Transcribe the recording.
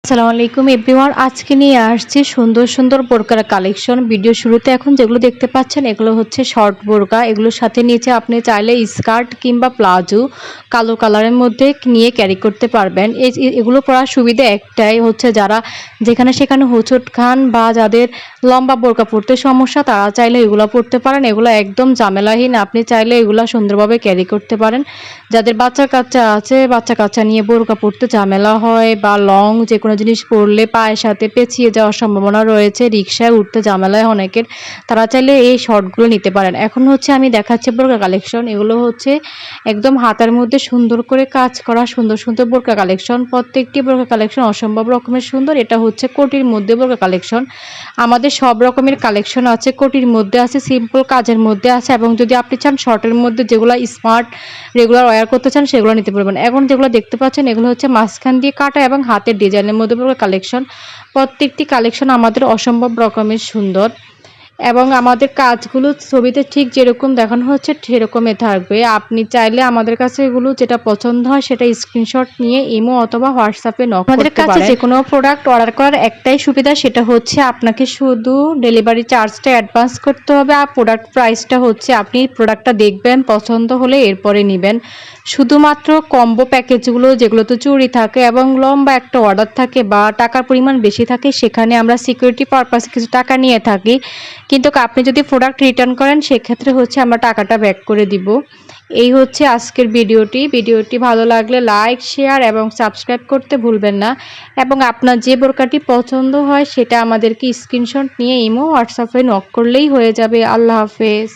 আসসালামু আলাইকুম এভরিওয়ান। আজকে নিয়ে আসছি সুন্দর সুন্দর বোরকার কালেকশন। ভিডিও শুরুতে এখন যেগুলো দেখতে পাচ্ছেন এগুলো হচ্ছে শর্ট বোরকা। এগুলোর সাথে নিচে আপনি চাইলে স্কার্ট কিংবা প্লাজো কালো কালারের মধ্যে নিয়ে ক্যারি করতে পারবেন। এগুলো পরার সুবিধা একটাই হচ্ছে, যারা যেখানে সেখানে হোঁচট খান বা যাদের লম্বা বোরকা পরতে সমস্যা তারা চাইলে এগুলো পরতে পারেন। এগুলো একদম ঝামেলাহীন, আপনি চাইলে এগুলো সুন্দরভাবে ক্যারি করতে পারেন। যাদের বাচ্চা কাচ্চা আছে, বাচ্চা কাচ্চা নিয়ে বোরকা পরতে ঝামেলা হয় বা লং যে কোনো জিনিস পরলে পায়ের সাথে পেঁচিয়ে যাওয়ার সম্ভাবনা রয়েছে, রিক্সায় উঠতে ঝামেলা হয় অনেকের, তারা চাইলে এই শর্টগুলো নিতে পারেন। এখন হচ্ছে আমি দেখাচ্ছি বোরকা কালেকশন। এগুলো হচ্ছে একদম হাতার মধ্যে সুন্দর করে কাজ করা সুন্দর সুন্দর বোরকা কালেকশন। প্রত্যেকটি বোরকা কালেকশন অসম্ভব রকমের সুন্দর। এটা হচ্ছে কোটির মধ্যে বোরকা কালেকশন। আমাদের সব রকমের কালেকশন আছে, কোটির মধ্যে আছে, সিম্পল কাজের মধ্যে আছে, এবং যদি আপনি চান শর্টের মধ্যে যেগুলো স্মার্ট রেগুলার ওয়্যার করতে চান সেগুলো নিতে পারবেন। এখন যেগুলো দেখতে পাচ্ছেন এগুলো হচ্ছে মাঝখান দিয়ে কাটা এবং হাতের ডিজাইনের মধ্যে কালেকশন। প্রত্যেকটি কালেকশন আমাদের অসম্ভব রকমের সুন্দর, এবং আমাদের কাজগুলো ছবিতে ঠিক যেরকম দেখানো হচ্ছে সেরকমই থাকবে। আপনি চাইলে আমাদের কাছে এগুলো যেটা পছন্দ হয় সেটা স্ক্রিনশট নিয়ে ইমো অথবা হোয়াটসঅ্যাপে নক করতে পারেন। আমাদের কাছে যে কোনো প্রোডাক্ট অর্ডার করার একটাই সুবিধা, সেটা হচ্ছে আপনাকে শুধু ডেলিভারি চার্জটা অ্যাডভান্স করতে হবে, আর প্রোডাক্ট প্রাইসটা হচ্ছে আপনি প্রোডাক্টটা দেখবেন, পছন্দ হলে এরপরে নেবেন। শুধুমাত্র কম্বো প্যাকেজগুলো যেগুলোতে চুড়ি থাকে এবং লম্বা একটা অর্ডার থাকে বা টাকার পরিমাণ বেশি থাকে, সেখানে আমরা সিকিউরিটি পারপাসে কিছু টাকা নিয়ে থাকি, কিন্তু আপনি যদি প্রোডাক্ট রিটার্ন করেন সেক্ষেত্রে হচ্ছে আমরা টাকাটা ব্যাক করে দিব। এই হচ্ছে আজকের ভিডিওটি ভালো লাগলে লাইক, শেয়ার এবং সাবস্ক্রাইব করতে ভুলবেন না, এবং আপনার যে বোরকাটি পছন্দ হয় সেটা আমাদেরকে স্ক্রিনশট নিয়ে ইমো হোয়াটসঅ্যাপে নক করলেই হয়ে যাবে। আল্লাহ হাফেজ।